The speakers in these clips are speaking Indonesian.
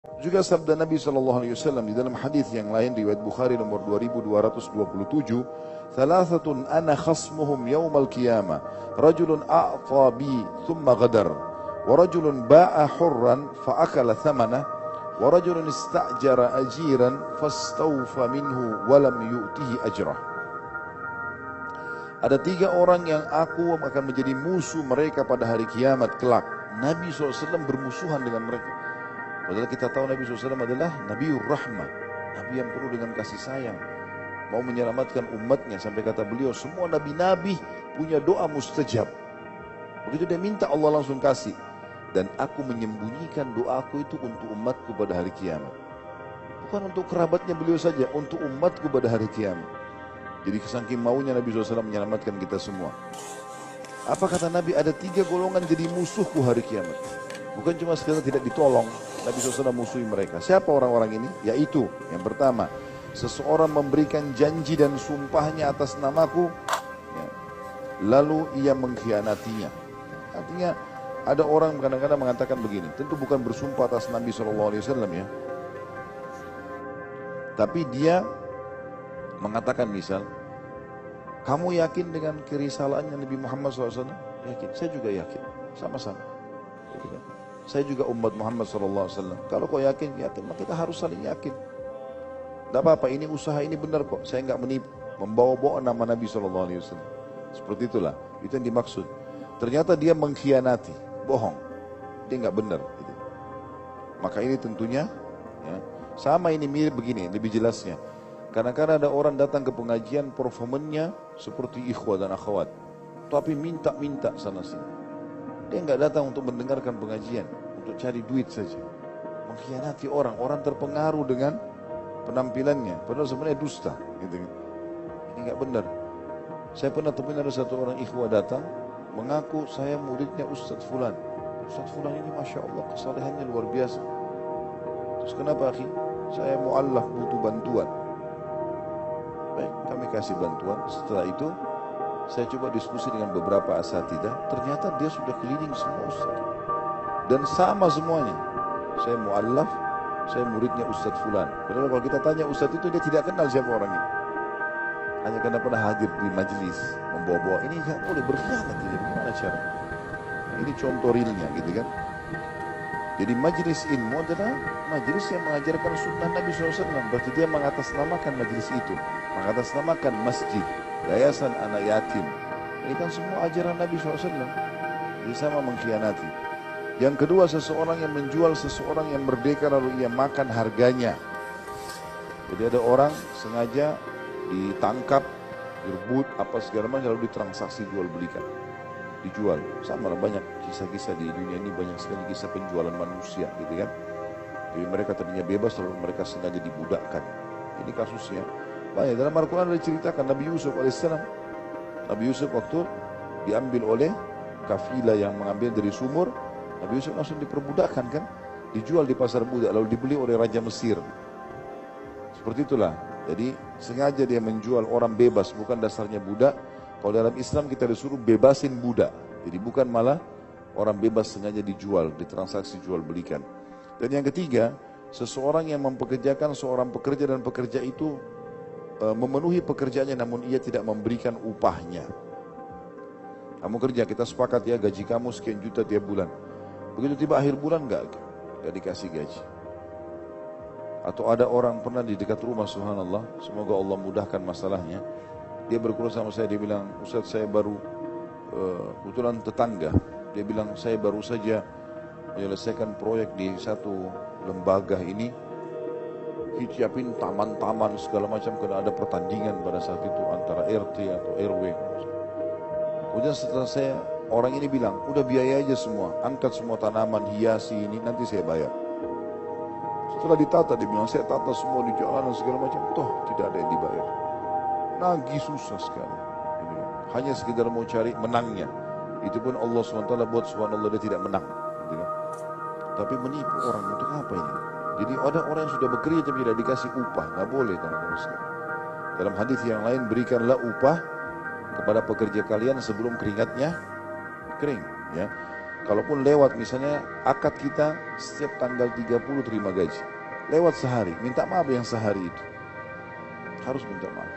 Juga sabda Nabi SAW di dalam hadis yang lain riwayat Bukhari nomor 2227, "Thalathatun ana khasmuhum yaumal qiyamah, rajulun a'ta bi thumma ghadar, wa rajulun ba'a hurran fa akala thamanah, wa rajulun ista'jara ajiran fastawfa minhu wa lam yu'tihi ajrah." Ada 3 orang yang aku akan menjadi musuh mereka pada hari kiamat kelak. Nabi SAW bermusuhan dengan mereka. Padahal kita tahu Nabi SAW adalah Nabiur Rahmah, Nabi yang penuh dengan kasih sayang, mau menyelamatkan umatnya. Sampai kata beliau, semua nabi-nabi punya doa mustajab. Begitu dia minta, Allah langsung kasih. Dan aku menyembunyikan doaku itu untuk umatku pada hari kiamat. Bukan untuk kerabatnya beliau saja, untuk umatku pada hari kiamat. Jadi saking maunya Nabi SAW menyelamatkan kita semua. Apa kata Nabi? Ada 3 golongan jadi musuhku hari kiamat. Bukan cuma sekedar tidak ditolong, Nabi SAW musuhi mereka. Siapa orang-orang ini? Yaitu yang pertama, seseorang memberikan janji dan sumpahnya atas namaku, ya, lalu ia mengkhianatinya. Artinya ada orang kadang-kadang mengatakan begini, tentu bukan bersumpah atas Nabi SAW ya, tapi dia mengatakan misal, kamu yakin dengan kerisalahannya Nabi Muhammad SAW? Yakin, saya juga yakin, sama-sama. Gitu kan? Saya juga umat Muhammad SAW. Kalau kau yakin, yakin, maka kita harus saling yakin. Tidak apa-apa, ini usaha ini benar kok. Saya enggak menipu, membawa-bawa nama Nabi SAW. Seperti itulah, itu yang dimaksud. Ternyata dia mengkhianati, bohong. Dia enggak benar. Gitu. Maka ini tentunya, ya, sama ini mirip begini, lebih jelasnya. Kadang-kadang ada orang datang ke pengajian, performennya seperti ikhwah dan akhwat. Tapi minta-minta sana-sini. Dia enggak datang untuk mendengarkan pengajian, untuk cari duit saja. Mengkhianati orang, orang terpengaruh dengan penampilannya, padahal sebenarnya dusta. Gitu. Ini enggak benar. Saya pernah temuin ada satu orang ikhwah datang, mengaku saya muridnya Ustadz Fulan. Ustadz Fulan ini Masya Allah kesalehannya luar biasa. Terus kenapa akhi? Saya mu'allaf butuh bantuan. Baik, kami kasih bantuan. Setelah itu saya coba diskusi dengan beberapa asatidah, ternyata dia sudah keliling semua ustaz. Dan sama semuanya. Saya mu'allaf, saya muridnya Ustadz Fulan. Padahal kalau kita tanya ustadz itu, dia tidak kenal siapa orang ini. Hanya karena pernah hadir di majelis, membawa-bawa. Ini tidak boleh berkhianat, jadi bagaimana cara? Ini contoh realnya gitu kan. Jadi majelis ilmu adalah majelis yang mengajarkan sunnah Nabi SAW. Berarti dia mengatasnamakan majelis itu, mengatasnamakan masjid, yayasan anak yatim. Ini kan semua ajaran Nabi SAW. Jadi sama mengkhianati. Yang kedua, seseorang yang menjual seseorang yang merdeka lalu ia makan harganya. Jadi ada orang sengaja ditangkap, direbut, apa segala macam, lalu ditransaksi jual belikan. Dijual. Sama lah, banyak kisah-kisah di dunia ini, banyak sekali kisah penjualan manusia gitu kan. Jadi mereka tadinya bebas lalu mereka sengaja dibudakkan. Ini kasusnya banyak. Dalam Al-Quran diceritakan Nabi Yusuf alaihissalam. Nabi Yusuf waktu diambil oleh kafilah yang mengambil dari sumur, Nabi Yusuf langsung diperbudakkan kan, dijual di pasar budak lalu dibeli oleh Raja Mesir. Seperti itulah. Jadi sengaja dia menjual orang bebas, bukan dasarnya budak. Kalau dalam Islam kita disuruh bebasin budak. Jadi bukan malah orang bebas sengaja dijual, ditransaksi jual belikan. Dan yang ketiga, seseorang yang mempekerjakan seorang pekerja dan pekerja itu memenuhi pekerjaannya namun ia tidak memberikan upahnya. Kamu kerja, kita sepakat ya gaji kamu sekian juta tiap bulan. Begitu tiba akhir bulan enggak dikasih gaji. Atau ada orang pernah di dekat rumah, subhanallah, semoga Allah mudahkan masalahnya. Dia berkeluh sama saya, dia bilang, Ustaz saya baru, kebetulan tetangga, dia bilang saya baru saja menyelesaikan proyek di satu lembaga ini, disiapin taman-taman segala macam karena ada pertandingan pada saat itu antara RT atau RW. Kemudian setelah saya, orang ini bilang, udah biaya aja semua, angkat semua tanaman, hiasi ini, nanti saya bayar. Setelah ditata, dia bilang, saya tata semua di jalan dan segala macam, toh tidak ada yang dibayar. Nagih susah sekali. Hanya sekedar mau cari menangnya. Itu pun Allah SWT buat subhanallah dia tidak menang. Tapi menipu orang untuk apa ini? Jadi ada orang yang sudah bekerja tapi tidak dikasih upah. Nggak boleh teman-teman sekalian. Dalam hadis yang lain, berikanlah upah kepada pekerja kalian sebelum keringatnya kering. Ya. Kalaupun lewat misalnya akad kita setiap tanggal 30 terima gaji. Lewat sehari, minta maaf yang sehari itu. Harus minta maaf.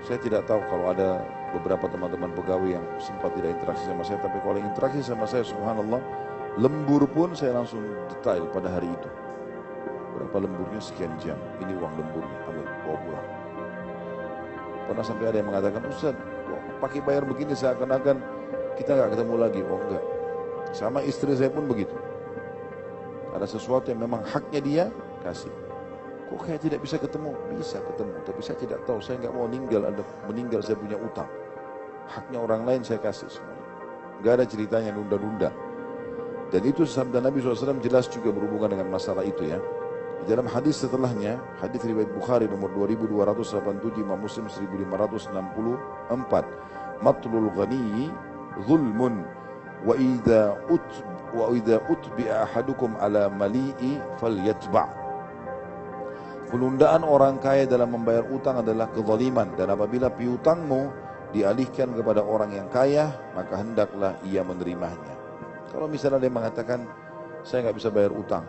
Saya tidak tahu kalau ada beberapa teman-teman pegawai yang sempat tidak interaksi sama saya, tapi kalau yang interaksi sama saya, subhanallah, lembur pun saya langsung detail pada hari itu. Berapa lemburnya, sekian jam, ini uang lemburnya, ambil, bawa pulang. Pernah sampai ada yang mengatakan, Ustaz, kok pakai bayar begini seakan-akan kita nggak ketemu lagi. Oh enggak, sama istri saya pun begitu. Ada sesuatu yang memang haknya dia, kasih. Kok kayak tidak bisa ketemu? Bisa ketemu, tapi saya tidak tahu, saya nggak mau meninggal saya punya utang. Haknya orang lain saya kasih semuanya. Nggak ada ceritanya nunda-nunda. Dan itu sabda Nabi SAW jelas juga berhubungan dengan masalah itu ya. Di dalam hadis setelahnya, hadis riwayat Bukhari nomor 2287, Imam Muslim 1564, matlul ghani zulmun wa idza utbi'a ahadukum ala mali'i falyatba'. Penundaan orang kaya dalam membayar utang adalah kezaliman, dan apabila piutangmu dialihkan kepada orang yang kaya, maka hendaklah ia menerimanya. Kalau misalnya dia mengatakan, saya nggak bisa bayar utang,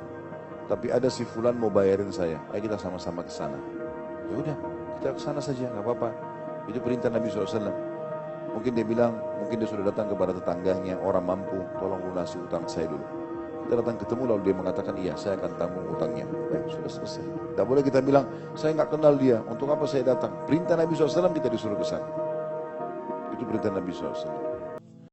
tapi ada si fulan mau bayarin saya, ayo kita sama-sama ke sana. Ya udah, kita ke sana saja, nggak apa-apa. Itu perintah Nabi SAW. Mungkin dia bilang, mungkin dia sudah datang kepada tetangganya, orang mampu, tolong lunasi utang saya dulu. Kita datang ketemu lalu dia mengatakan, iya saya akan tanggung utangnya. Sudah selesai. Tidak boleh kita bilang, saya nggak kenal dia, untuk apa saya datang? Perintah Nabi SAW kita disuruh ke sana. Itu perintah Nabi SAW.